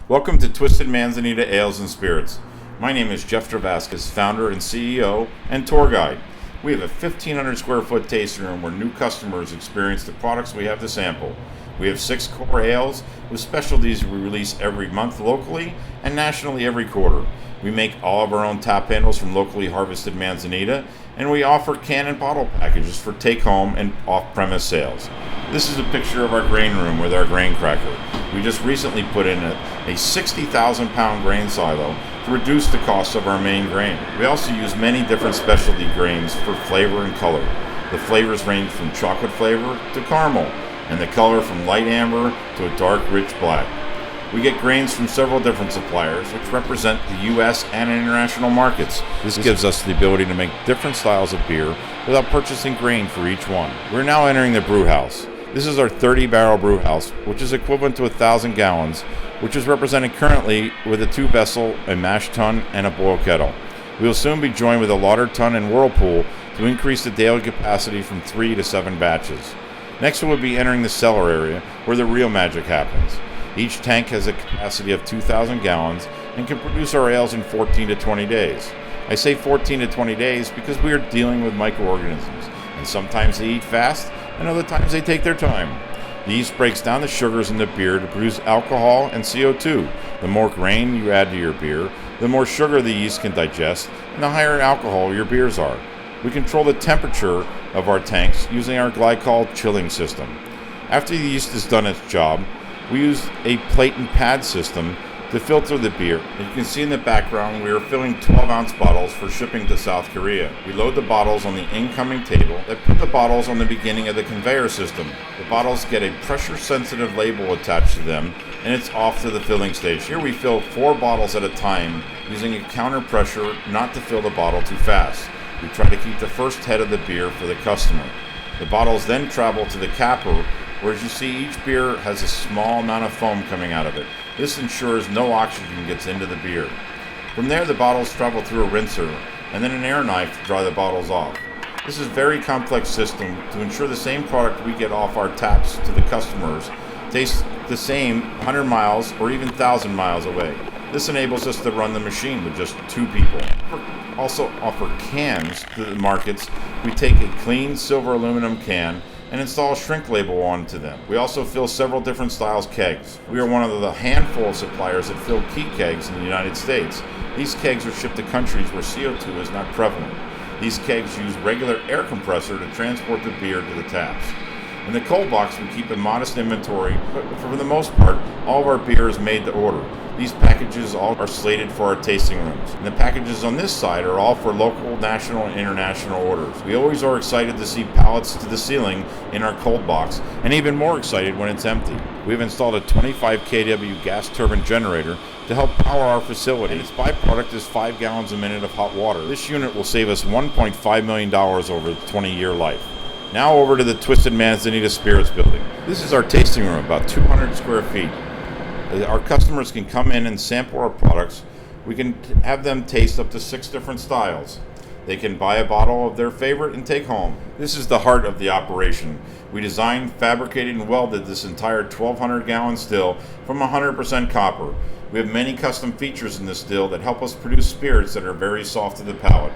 Welcome to Twisted Manzanita Ales and Spirits. My name is Jeff Travascus, founder and CEO and tour guide. We have a 1,500 square foot tasting room where new customers experience the products we have to sample. We have 6 core ales with specialties we release every month locally and nationally every quarter. We make all of our own tap handles from locally harvested Manzanita, and we offer can and bottle packages for take-home and off-premise sales. This is a picture of our grain room with our grain cracker. We just recently put in a 60,000 pound grain silo to reduce the cost of our main grain. We also use many different specialty grains for flavor and color. The flavors range from chocolate flavor to caramel, and the color from light amber to a dark rich black. We get grains from several different suppliers, which represent the U.S. and international markets. This gives us the ability to make different styles of beer without purchasing grain for each one. We're now entering the brew house. This is our 30-barrel brew house, which is equivalent to 1,000 gallons, which is represented currently with a 2-vessel, a mash tun, and a boil kettle. We will soon be joined with a lauter tun and whirlpool to increase the daily capacity from 3 to 7 batches. Next, we'll be entering the cellar area, where the real magic happens. Each tank has a capacity of 2,000 gallons and can produce our ales in 14 to 20 days. I say 14 to 20 days because we are dealing with microorganisms, and sometimes they eat fast, and other times they take their time. The yeast breaks down the sugars in the beer to produce alcohol and CO2. The more grain you add to your beer, the more sugar the yeast can digest, and the higher alcohol your beers are. We control the temperature of our tanks using our glycol chilling system. After the yeast has done its job, we use a plate and pad system to filter the beer. As you can see in the background, we are filling 12-ounce bottles for shipping to South Korea. We load the bottles on the incoming table that put the bottles on the beginning of the conveyor system. The bottles get a pressure-sensitive label attached to them, and it's off to the filling station. Here we fill 4 bottles at a time using a counter pressure not to fill the bottle too fast. We try to keep the first head of the beer for the customer. The bottles then travel to the capper, where as you see, each beer has a small amount of foam coming out of it. This ensures no oxygen gets into the beer. From there, the bottles travel through a rinser and then an air knife to dry the bottles off. This is a very complex system to ensure the same product we get off our taps to the customers tastes the same 100 miles or even 1,000 miles away. This enables us to run the machine with just 2 people. We also offer cans to the markets. We take a clean silver aluminum can and install a shrink label onto them. We also fill several different styles kegs. We are one of the handful of suppliers that fill key kegs in the United States. These kegs are shipped to countries where CO2 is not prevalent. These kegs use regular air compressor to transport the beer to the taps. In the cold box, we keep a modest inventory, but for the most part, all of our beer is made to order. These packages all are slated for our tasting rooms. And the packages on this side are all for local, national, and international orders. We always are excited to see pallets to the ceiling in our cold box, and even more excited when it's empty. We've installed a 25 kW gas turbine generator to help power our facility. And its byproduct is 5 gallons a minute of hot water. This unit will save us $1.5 million over the 20-year life. Now over to the Twisted Manzanita Spirits building. This is our tasting room, about 200 square feet. Our customers can come in and sample our products. We can have them taste up to 6 different styles. They can buy a bottle of their favorite and take home. This is the heart of the operation. We designed, fabricated, and welded this entire 1,200-gallon still from 100% copper. We have many custom features in this still that help us produce spirits that are very soft to the palate.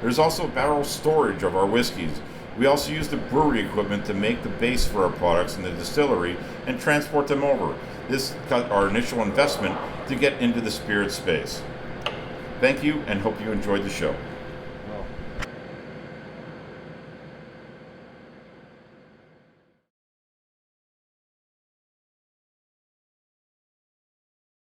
There's also barrel storage of our whiskeys. We also use the brewery equipment to make the base for our products in the distillery and transport them over. This cut our initial investment to get into the spirit space. Thank you, and hope you enjoyed the show.